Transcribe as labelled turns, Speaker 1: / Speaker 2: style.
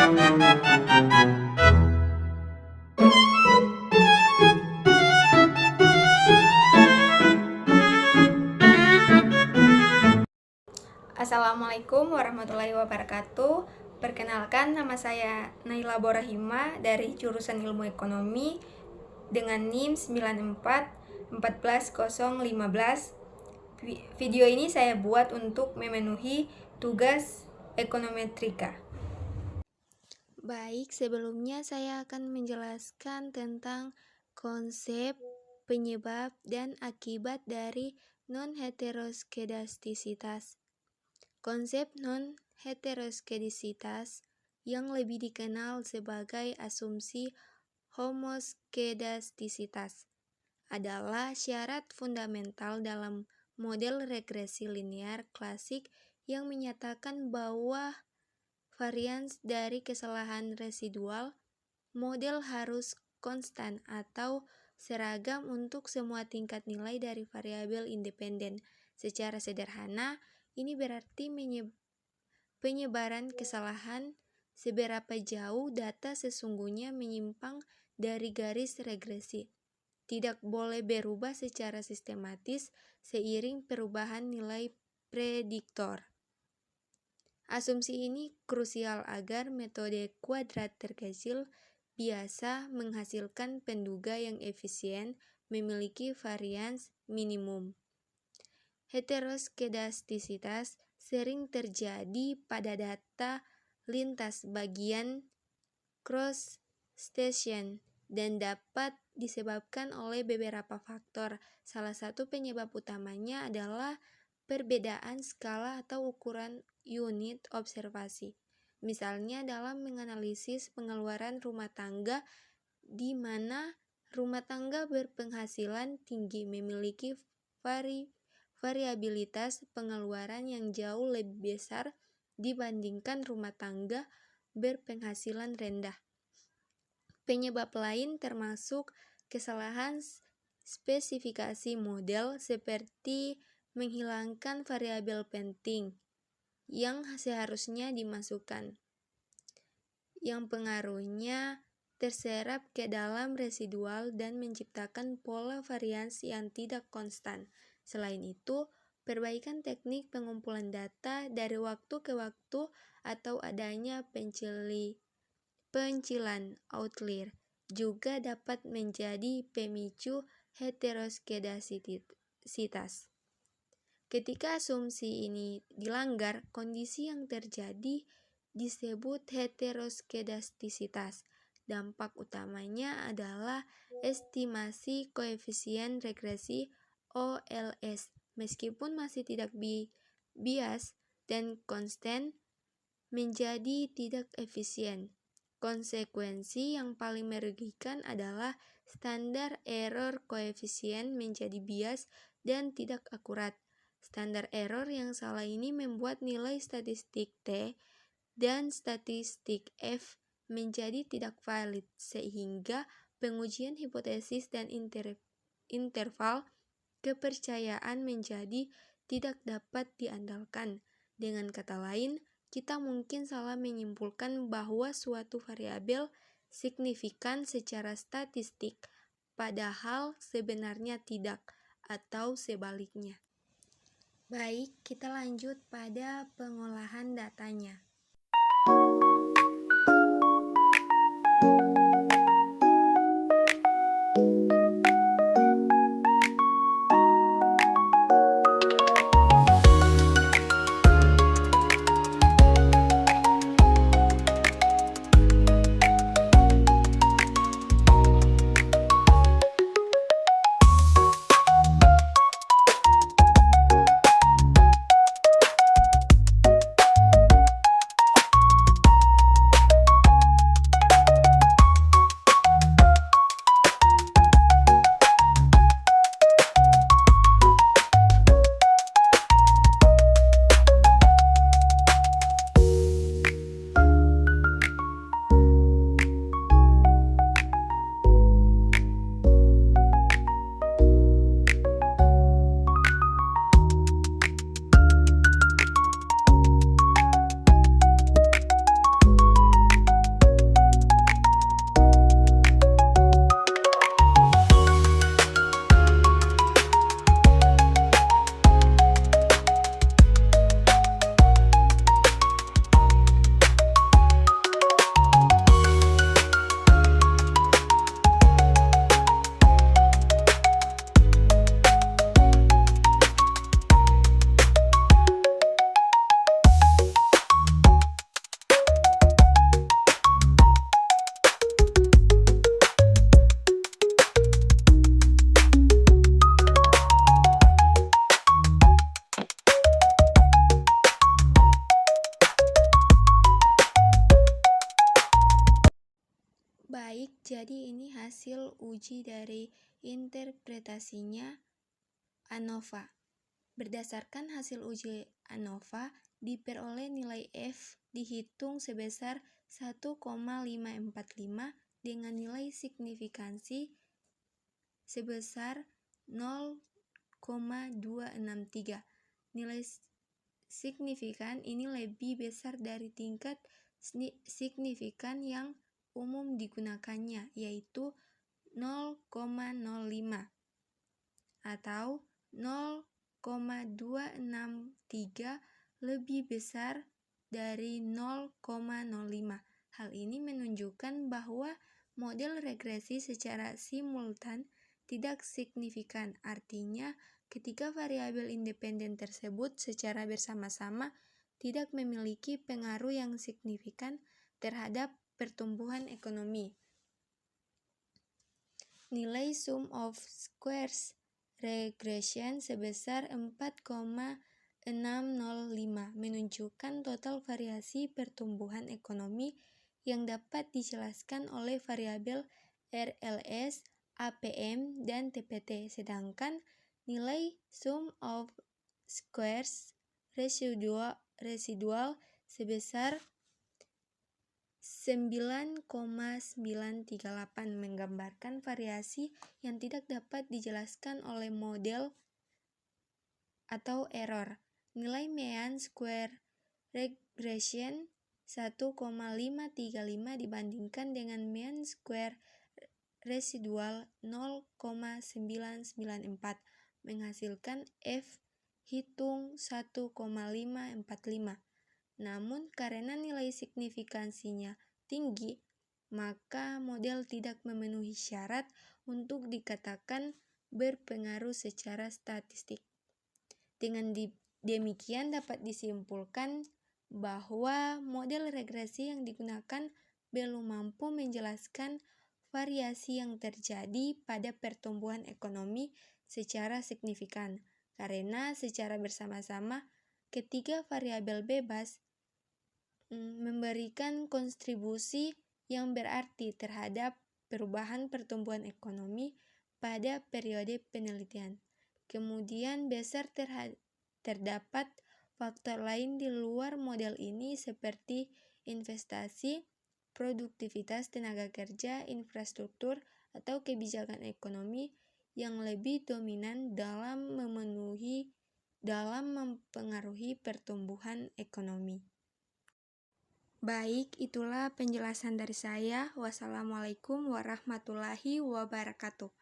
Speaker 1: Assalamualaikum warahmatullahi wabarakatuh. Perkenalkan, nama saya Naila Borahima dari jurusan Ilmu Ekonomi dengan NIM 94 Video ini saya buat untuk memenuhi tugas ekonometrika. Baik, sebelumnya saya akan menjelaskan tentang konsep, penyebab, dan akibat dari non-heteroskedastisitas. Konsep non-heteroskedastisitas yang lebih dikenal sebagai asumsi homoskedastisitas adalah syarat fundamental dalam model regresi linear klasik yang menyatakan bahwa varians dari kesalahan residual model harus konstan atau seragam untuk semua tingkat nilai dari variabel independen. Secara sederhana, ini berarti penyebaran kesalahan seberapa jauh data sesungguhnya menyimpang dari garis regresi tidak boleh berubah secara sistematis seiring perubahan nilai prediktor. Asumsi ini krusial agar metode kuadrat terkecil biasa menghasilkan penduga yang efisien memiliki varians minimum. Heteroskedastisitas sering terjadi pada data lintas bagian cross station dan dapat disebabkan oleh beberapa faktor. Salah satu penyebab utamanya adalah perbedaan skala atau ukuran unit observasi. Misalnya dalam menganalisis pengeluaran rumah tangga di mana rumah tangga berpenghasilan tinggi memiliki variabilitas pengeluaran yang jauh lebih besar dibandingkan rumah tangga berpenghasilan rendah. Penyebab lain termasuk kesalahan spesifikasi model seperti menghilangkan variabel penting yang seharusnya dimasukkan, yang pengaruhnya terserap ke dalam residual dan menciptakan pola varians yang tidak konstan. Selain itu, perbaikan teknik pengumpulan data dari waktu ke waktu atau adanya pencilan outlier juga dapat menjadi pemicu heteroskedastisitas. Ketika asumsi ini dilanggar, kondisi yang terjadi disebut heteroskedastisitas. Dampak utamanya adalah estimasi koefisien regresi OLS. Meskipun masih tidak bias dan konstan, menjadi tidak efisien. Konsekuensi yang paling merugikan adalah standar error koefisien menjadi bias dan tidak akurat. Standar error yang salah ini membuat nilai statistik T dan statistik F menjadi tidak valid, sehingga pengujian hipotesis dan interval kepercayaan menjadi tidak dapat diandalkan. Dengan kata lain, kita mungkin salah menyimpulkan bahwa suatu variabel signifikan secara statistik, padahal sebenarnya tidak, atau sebaliknya. Baik, kita lanjut pada pengolahan datanya. Baik, jadi ini hasil uji dari interpretasinya ANOVA. Berdasarkan hasil uji ANOVA, diperoleh nilai F dihitung sebesar 1,545 dengan nilai signifikansi sebesar 0,263. Nilai signifikan ini lebih besar dari tingkat signifikan yang umum digunakannya, yaitu 0,05 atau 0,263 lebih besar dari 0,05. Hal ini menunjukkan bahwa model regresi secara simultan tidak signifikan. Artinya, ketika variabel independen tersebut secara bersama-sama tidak memiliki pengaruh yang signifikan terhadap pertumbuhan ekonomi. Nilai sum of squares regression sebesar 4,605 menunjukkan total variasi pertumbuhan ekonomi yang dapat dijelaskan oleh variabel RLS, APM, dan TPT, sedangkan nilai sum of squares residual sebesar 9,938 menggambarkan variasi yang tidak dapat dijelaskan oleh model atau error. Nilai mean square regression 1,535 dibandingkan dengan mean square residual 0,994 menghasilkan F hitung 1,545. Namun karena nilai signifikansinya tinggi, maka model tidak memenuhi syarat untuk dikatakan berpengaruh secara statistik. Dengan demikian dapat disimpulkan bahwa model regresi yang digunakan belum mampu menjelaskan variasi yang terjadi pada pertumbuhan ekonomi secara signifikan, karena secara bersama-sama ketiga variabel bebas memberikan kontribusi yang berarti terhadap perubahan pertumbuhan ekonomi pada periode penelitian. Kemudian terdapat faktor lain di luar model ini seperti investasi, produktivitas tenaga kerja, infrastruktur, atau kebijakan ekonomi yang lebih dominan dalam mempengaruhi pertumbuhan ekonomi. Baik, itulah penjelasan dari saya. Wassalamualaikum warahmatullahi wabarakatuh.